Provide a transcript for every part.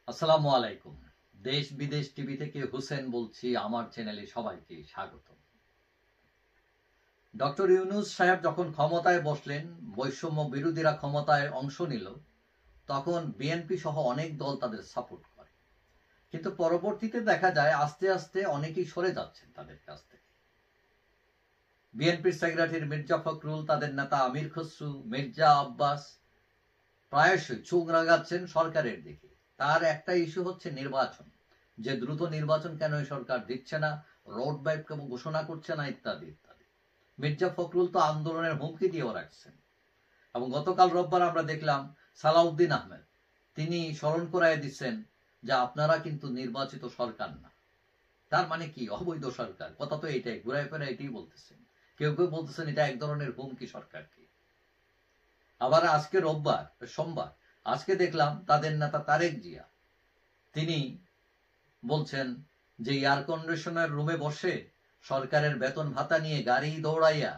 আসসালামু আলাইকুম। দেশ বিদেশ টিভি থেকে হুসেন বলছি। আমার চ্যানেলে সবাইকে স্বাগত। ডক্টর ইউনূস সাহেব যখন ক্ষমতায় বসলেন, বৈষম্য বিরোধীরা ক্ষমতায় অংশ নিল, তখন বিএনপি সহ অনেক দল তাদের সাপোর্ট করে। কিন্তু পরবর্তীতে দেখা যায় আস্তে আস্তে অনেকেই সরে যাচ্ছেন তাদের কাছ থেকে। বিএনপির সেক্রেটারি মির্জা ফখরুল, তাদের নেতা আমির খসরু, মির্জা আব্বাস প্রায়শই চোখ রাঙাচ্ছেন সরকারের দিকে। তার একটা ইস্যু হচ্ছে নির্বাচন, যে দ্রুত নির্বাচন কেন এই সরকার দিচ্ছে না, রোড ম্যাপ কেন ঘোষণা করছে না, ইত্যাদি ইত্যাদি। মির্জা ফখরুল তো আন্দোলনের হুমকি দিয়েও রাখছেন। এবং গতকাল রোববার আমরা দেখলাম সালাউদ্দিন আহমেদ, তিনি স্মরণ করায় দিচ্ছেন যে আপনারা কিন্তু নির্বাচিত সরকার না। তার মানে কি? অবৈধ সরকার। কথা তো এইটাই, ঘুরায় ফেরা এটাই বলতেছেন। কেউ কেউ বলতেছেন এটা এক ধরনের হুমকি সরকারকে। আবার আজকে সোমবার আজকে দেখলাম তাদের নেতা তারেক জিয়া, তিনি বলছেন যে এয়ার কন্ডিশনার রুমে বসে সরকারের বেতন ভাতা নিয়ে গাড়ি দৌড়াইয়া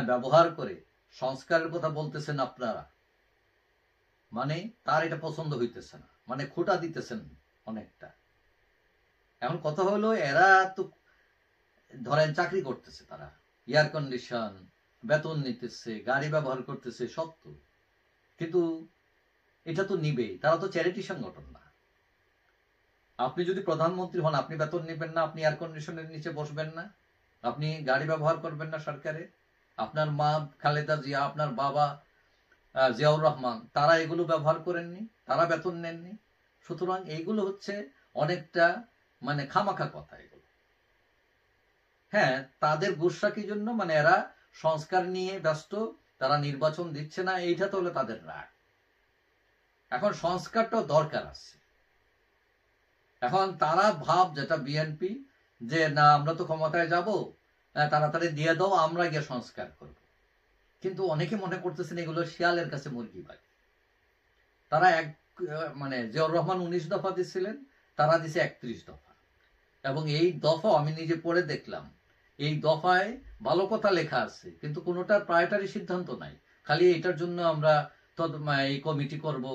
ব্যবহার করে সংস্কারের কথা বলতেছেন আপনারা। মানে তার এটা পছন্দ হইতেছে না, মানে খোঁটা দিতেছেন অনেকটা। এখন কথা হলো, এরা তো ধরেন চাকরি করতেছে, তারা এয়ার কন্ডিশন, বেতন নিতেছে, গাড়ি ব্যবহার করতেছে, সব তো, কিন্তু এটা তো নিবেই। তারা তো চ্যারিটি সংগঠন না। আপনি যদি প্রধানমন্ত্রী হন, আপনি বেতন নেবেন না, আপনি এয়ার কন্ডিশনের নিচে বসবেন না, আপনি গাড়ি ব্যবহার করবেন না সরকারে। আপনার মা খালেদা জিয়া, আপনার বাবা জিয়াউর রহমান, তারা এগুলো ব্যবহার করেননি, তারা বেতন নেননি। সুতরাং এইগুলো হচ্ছে অনেকটা মানে খামাখা কথা এগুলো। হ্যাঁ, তাদের গুসা কি জন্য? মানে এরা সংস্কার নিয়ে ব্যস্ত, তারা নির্বাচন দিচ্ছে না, এইটা তো হলো তাদের রাগ। এখন সংস্কারটাও দরকার আছে। এখন তারা ভাব, যেটা বিএনপি, যে না আমরা তো ক্ষমতায় যাব, তাড়াতাড়ি দিয়ে দাও, আমরা গিয়ে সংস্কার করব। কিন্তু অনেকে মনে করতেছেন এগুলো শিয়ালের কাছে মুরগি বাড়ি। তারা মানে জিয়াউর রহমান 19 দফা দিচ্ছিলেন, তারা দিছে 31 দফা। এবং এই দফা আমি নিজে পড়ে দেখলাম, এই দফায় ভালো কথা লেখা আছে, কিন্তু কোনোটার প্রায়োরিটারি সিদ্ধান্ত নাই। খালি এটার জন্য আমরা এই কমিটি করব,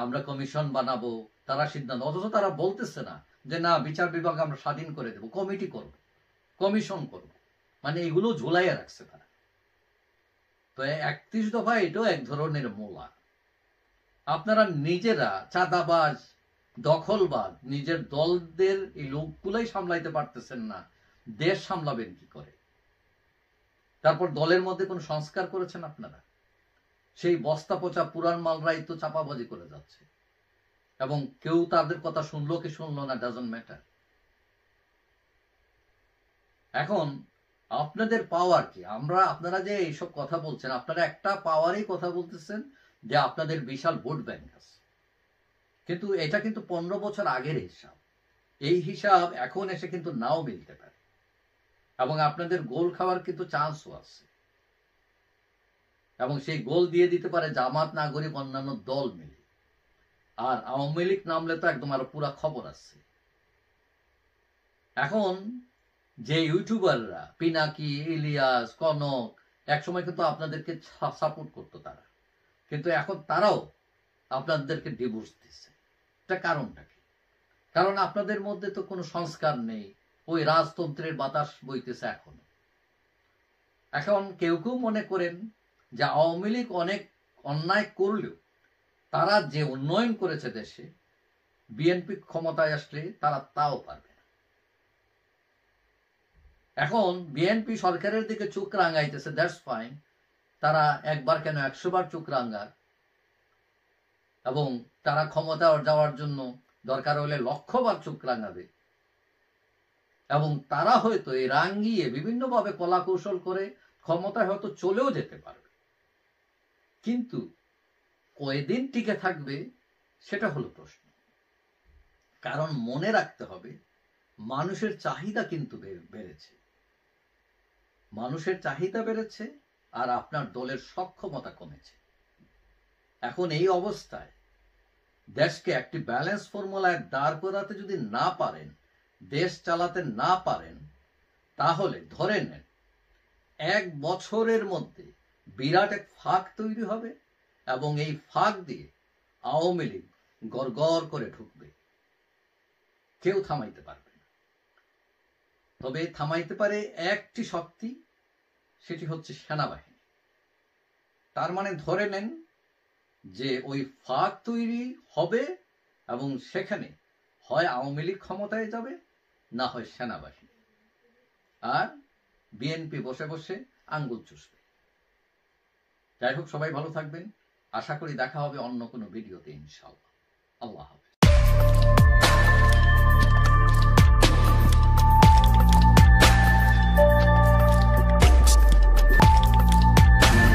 আমরা কমিশন বানাবো, তারা সিদ্ধান্ত। অথচ তারা বলতেছে না যে না, বিচার বিভাগ আমরা স্বাধীন করে দেব, কমিটি করব, কমিশন করব। মানে এগুলো ঝুলাইয়া রাখছে তারা। তো 31 দফা এটাও এক ধরনের মোলা। আপনারা নিজেরা চাঁদাবাজ, দখলবাজ, নিজের দলদের এই লোকগুলাই সামলাইতে পারতেছেন না, দেশ সামলাবেন কি করে? তারপর দলের মধ্যে কোন সংস্কার করেছেন আপনারা? সেই বস্তা পচা পুরান মালরাই তো চাপাবাজি করে যাচ্ছে, এবং কেউ তাদের কথা শুনলো কি শুনলো না, ডাজন্ট ম্যাটার। এখন আপনাদের পাওয়ার কি? আপনারা যে এইসব কথা বলছেন, আপনারা একটা পাওয়ারই কথা বলতেছেন, যে আপনাদের বিশাল ভোট ব্যাংক আছে। কিন্তু এটা কিন্তু 15 বছর আগের হিসাব। এই হিসাব এখন এসে কিন্তু নাও মিলতে পারে, এবং আপনাদের গোল খাওয়ার কিন্তু চান্সও আছে। এবং সেই গোল দিয়ে দিতে পারে জামাত, নাগরিক, অন্যান্য দল মিলে। আর আওয়ামী লীগ নামলে তো একদম আরো পুরা খবর আছে। এখন যে ইউটিউবাররা, পিনাকি, ইলিয়াস, কনক, একসময় কিন্তু আপনাদেরকে সাপোর্ট করতো তারা, কিন্তু এখন তারাও আপনাদেরকে ডিভোর্স দিচ্ছে। এটা কারণটা কি? কারণ আপনাদের মধ্যে তো কোনো সংস্কার নেই, ওই রাজতন্ত্রের বাতাস বইতেছে এখনো। এখন কেউ কেউ মনে করেন যে আওয়ামী লীগ অনেক অন্যায় করলেও তারা যে উন্নয়ন করেছে দেশে, বিএনপি ক্ষমতায় আসলে তারা তাও পারবে না। এখন বিএনপি সরকারের দিকে চোখ রাঙাইতেছে, দ্যাটস ফাইন। তারা একবার কেন 100 বার চোখ রাঙাক, এবং তারা ক্ষমতা যাওয়ার জন্য দরকার হলে 1,00,000 বার চোখ রাঙাবে। এবং তারা হয়তো এই রাঙ্গিয়ে বিভিন্নভাবে কলা কৌশল করে ক্ষমতায় হয়তো চলেও যেতে পারবে। কিন্তু কয়দিন টিকে থাকবে সেটা হলো প্রশ্ন। কারণ মনে রাখতে হবে, মানুষের চাহিদা কিন্তু বেড়েছে। মানুষের চাহিদা বেড়েছে, আর আপনার দলের সক্ষমতা কমেছে। এখন এই অবস্থায় দেশকে একটি ব্যালেন্স ফর্মুলায় দাঁড় করাতে যদি না পারেন, দেশ চালাতে না পারেন, তাহলে ধরে নেন 1 বছরের মধ্যে বিরাট এক ফাঁক তৈরি হবে, এবং এই ফাঁক দিয়ে আওয়ামী লীগ গড়গড় করে ঢুকবে, কেউ থামাইতে পারবে না। তবে থামাইতে পারে একটি শক্তি, সেটি হচ্ছে সেনাবাহিনী। তার মানে ধরে নেন যে ওই ফাঁক তৈরি হবে এবং সেখানে হয় আওয়ামী লীগ ক্ষমতায় যাবে, না হয় সেনাবাহিনী, আর বিএনপি বসে বসে আঙ্গুল চুষবে। যাই হোক, সবাই ভালো থাকবেন। আশা করি দেখা হবে অন্য কোনো ভিডিওতে ইনশাআল্লাহ। আল্লাহ হাফেজ।